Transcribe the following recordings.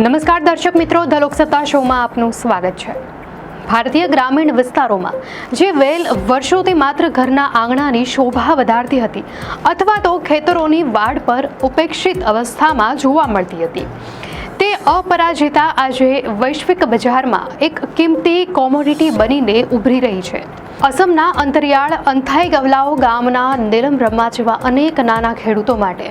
નમસ્કાર દર્શક મિત્રો, ધ લોકસત્તા શોમાં આપનું સ્વાગત છે। ભારતીય ગ્રામીણ વિસ્તારોમાં જે વેલ વર્ષોથી માત્ર ઘરના આંગણાની શોભા વધારતી હતી અથવા તો ખેતરોની વાડ પર ઉપેક્ષિત અવસ્થામાં જોવા મળતી હતી, તે અપરાજિતા આજે વૈશ્વિક બજારમાં એક કિંમતી કોમોડિટી બનીને ઉભરી રહી છે। અસમના અંતરિયાળ અંથાઈ ગવલાઓ ગામના નીલમ બ્રહ્મા જેવા અનેક નાના ખેડૂતો માટે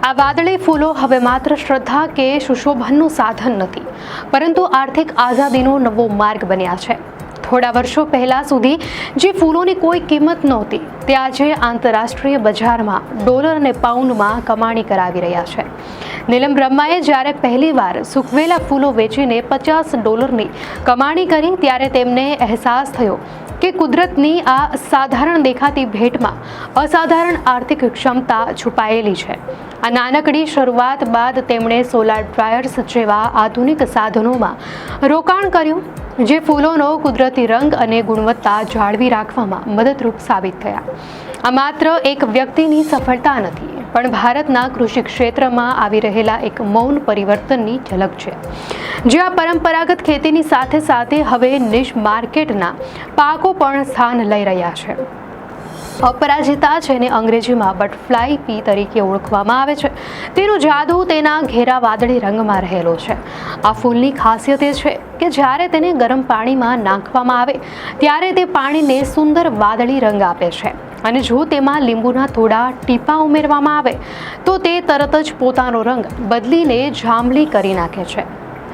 આ વાદળી ફૂલો હવે માત્ર શ્રદ્ધા કે સુશોભનનું સાધન નથી, પરંતુ આર્થિક આઝાદીનો નવો માર્ગ બન્યા છે। થોડા વર્ષો પહેલા સુધી જે ફૂલોની કોઈ કિંમત નહોતી, તે આજે આંતરરાષ્ટ્રીય બજારમાં ડોલર અને પાઉન્ડમાં કમાણી કરાવી રહ્યા છે। નીલમ બ્રહ્માએ જ્યારે પહેલીવાર સૂકવેલા ફૂલો વેચીને $50 કમાણી કરી, ત્યારે તેમને અહેસાસ થયો કે કુદરતની આ સાધારણ દેખાતી ભેટમાં અસાધારણ આર્થિક ક્ષમતા છુપાયેલી છે। આ નાનકડી શરૂઆત બાદ તેમણે સોલાર ડ્રાયર્સ જેવા આધુનિક સાધનોમાં રોકાણ કર્યું, જે ફૂલોનો કુદરતી રંગ અને ગુણવત્તા જાળવી રાખવામાં મદદરૂપ સાબિત થયા। આ માત્ર એક વ્યક્તિની સફળતા નથી, પણ ભારતના કૃષિ ક્ષેત્રમાં આવી રહેલા એક મૌન પરિવર્તનની ઝલક છે, જ્યાં પરંપરાગત ખેતીની સાથે સાથે હવે નિશ માર્કેટના પાકો પણ સ્થાન લઈ રહ્યા છે। અપરાજિતા, જેને અંગ્રેજીમાં બટરફ્લાય પી તરીકે ઓળખવામાં આવે છે, તેનું જાદુ તેના ઘેરા વાદળી રંગમાં રહેલો છે। આ ફૂલની ખાસિયત એ છે કે જ્યારે તેને ગરમ પાણીમાં નાખવામાં આવે ત્યારે તે પાણીને સુંદર વાદળી રંગ આપે છે, અને જો તેમાં લીંબુના થોડા ટીપા ઉમેરવામાં આવે તો તે તરત જ પોતાનો રંગ બદલીને જાંબલી કરી નાખે છે।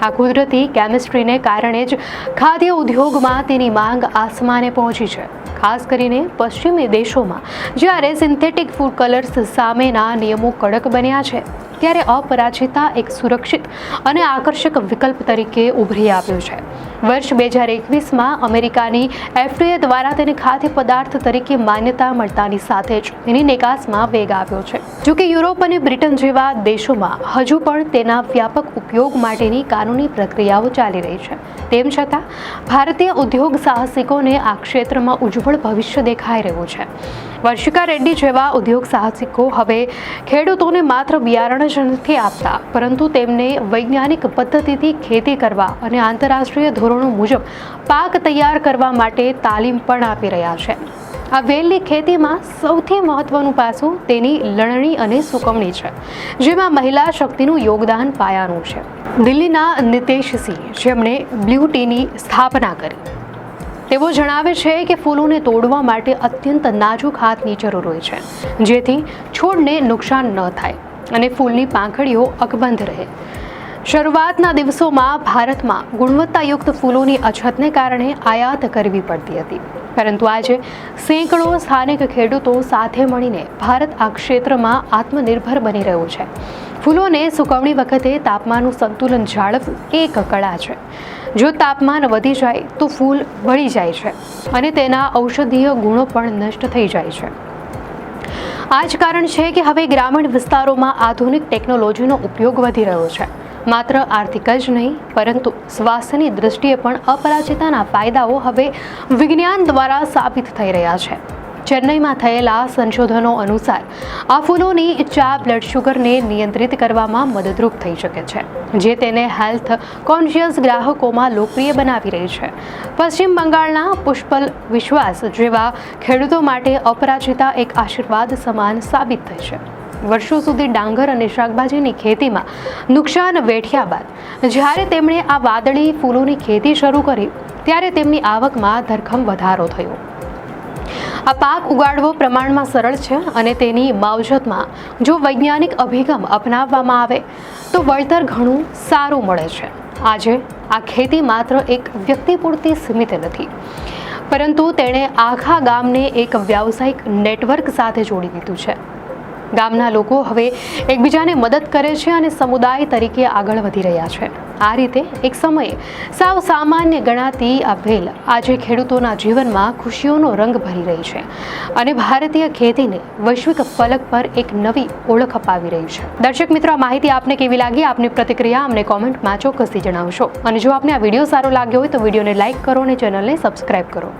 આ કુદરતી કેમિસ્ટ્રીને કારણે જ ખાદ્ય ઉદ્યોગમાં તેની માંગ આસમાને પહોંચી છે, ખાસ કરીને પશ્ચિમી દેશોમાં। જ્યારે સિન્થેટિક ફૂડ કલર્સ સામેના નિયમો કડક બન્યા છે, ત્યારે અપરાજિતા એક સુરક્ષિત અને આકર્ષક વિકલ્પ તરીકે ઉભરી આવ્યો છે। વર્ષ 2021માં અમેરિકાની FDA દ્વારા તેને ખાદ્ય પદાર્થ તરીકે માન્યતા મળતાની સાથે જ તેની નિકાસમાં વેગ આવ્યો છે। જોકે યુરોપ અને બ્રિટન જેવા દેશોમાં હજુ પણ તેના વ્યાપક ઉપયોગ માટેની કાનૂની પ્રક્રિયાઓ ચાલી રહી છે। તેમ છતાં ભારતીય ઉદ્યોગ સાહસિકોને આ ક્ષેત્રમાં ઉજ્જવળ ભવિષ્ય દેખાઈ રહ્યું છે। વર્ષિકા રેડ્ડી જેવા ઉદ્યોગ સાહસિકો હવે ખેડૂતોને માત્ર બિયારણ જ નથી આપતા, પરંતુ તેમને વૈજ્ઞાનિક પદ્ધતિથી ખેતી કરવા અને આંતરરાષ્ટ્રીય ધોરણો મુજબ પાક તૈયાર કરવા માટે તાલીમ પણ આપી રહ્યા છે। આ વેલની ખેતીમાં સૌથી મહત્વનું પાસું તેની લણણી અને સુકવણી છે, જેમાં મહિલા શક્તિનું યોગદાન પાયાનું છે। દિલ્હીના નિતેશ સિંહ, જેમણે બ્લુ ટીની સ્થાપના કરી, તેઓ જણાવે છે કે ફૂલોને તોડવા માટે અત્યંત નાજુક હાથની જરૂર હોય છે, જેથી છોડને નુકસાન ન થાય અને ફૂલની પાંખડીઓ અકબંધ રહે। શરૂઆતના દિવસોમાં ભારતમાં ગુણવત્તાયુક્ત ફૂલોની અછતને કારણે આયાત કરવી પડતી હતી, પરંતુ આજે સેંકડો સ્થાનિક ખેડૂતો સાથે મળીને ભારત આ ક્ષેત્રમાં આત્મનિર્ભર બની રહ્યું છે। ફૂલોને સુકવણી વખતે તાપમાનનું સંતુલન જાળવવું એક કળા છે। જો તાપમાન વધી જાય તો ફૂલ બળી જાય છે અને તેના ઔષધીય ગુણો પણ નષ્ટ થઈ જાય છે। આ જ કારણ છે કે હવે ગ્રામીણ વિસ્તારોમાં આધુનિક ટેકનોલોજીનો ઉપયોગ વધી રહ્યો છે। માત્ર આર્થિક જ નહીં, પરંતુ સ્વાસ્થ્યની દૃષ્ટિએ પણ અપરાજિતાના ફાયદાઓ હવે વિજ્ઞાન દ્વારા સાબિત થઈ રહ્યા છે। ચેન્નઈમાં થયેલા સંશોધનો અનુસાર આ ફૂલોની ચા બ્લડ શુગરને નિયંત્રિત કરવામાં મદદરૂપ થઈ શકે છે, જે તેને હેલ્થ કોન્શિયસ ગ્રાહકોમાં લોકપ્રિય બનાવી રહી છે। પશ્ચિમ બંગાળના પુષ્પલ વિશ્વાસ જેવા ખેડૂતો માટે અપરાજિતા એક આશીર્વાદ સમાન સાબિત થઈ છે। વર્ષો સુધી ડાંગર અને શાકભાજીની ખેતીમાં નુકસાન વેઠ્યા બાદ જ્યારે તેમણે આ વાદળી ફૂલોની ખેતી શરૂ કરી, ત્યારે તેમની આવકમાં ધરખમ વધારો થયો। આ પાક ઉગાડવો પ્રમાણમાં સરળ છે અને તેની માવજતમાં જો વૈજ્ઞાનિક અભિગમ અપનાવવામાં આવે તો વળતર ઘણું સારું મળે છે। આજે આ ખેતી માત્ર એક વ્યક્તિ પૂરતી સીમિત નથી, પરંતુ તેણે આખા ગામને એક વ્યાવસાયિક નેટવર્ક સાથે જોડી દીધું છે। ગામના લોકો હવે એકબીજાને મદદ કરે છે અને સમુદાય તરીકે આગળ વધી રહ્યા છે। આ રીતે એક સમયે સાવ સામાન્ય ગણાતી આ વેલ આજે ખેડૂતોના જીવનમાં ખુશીઓનો રંગ ભરી રહી છે અને ભારતીય ખેતીને વૈશ્વિક ફલક પર એક નવી ઓળખ અપાવી રહી છે। દર્શક મિત્રો, આ માહિતી આપને કેવી લાગી? આપની પ્રતિક્રિયા અમને કોમેન્ટમાં ચોક્કસથી જણાવશો, અને જો આપને આ વિડીયો સારો લાગ્યો હોય તો વિડીયોને લાઇક કરો અને ચેનલને સબસ્ક્રાઇબ કરો।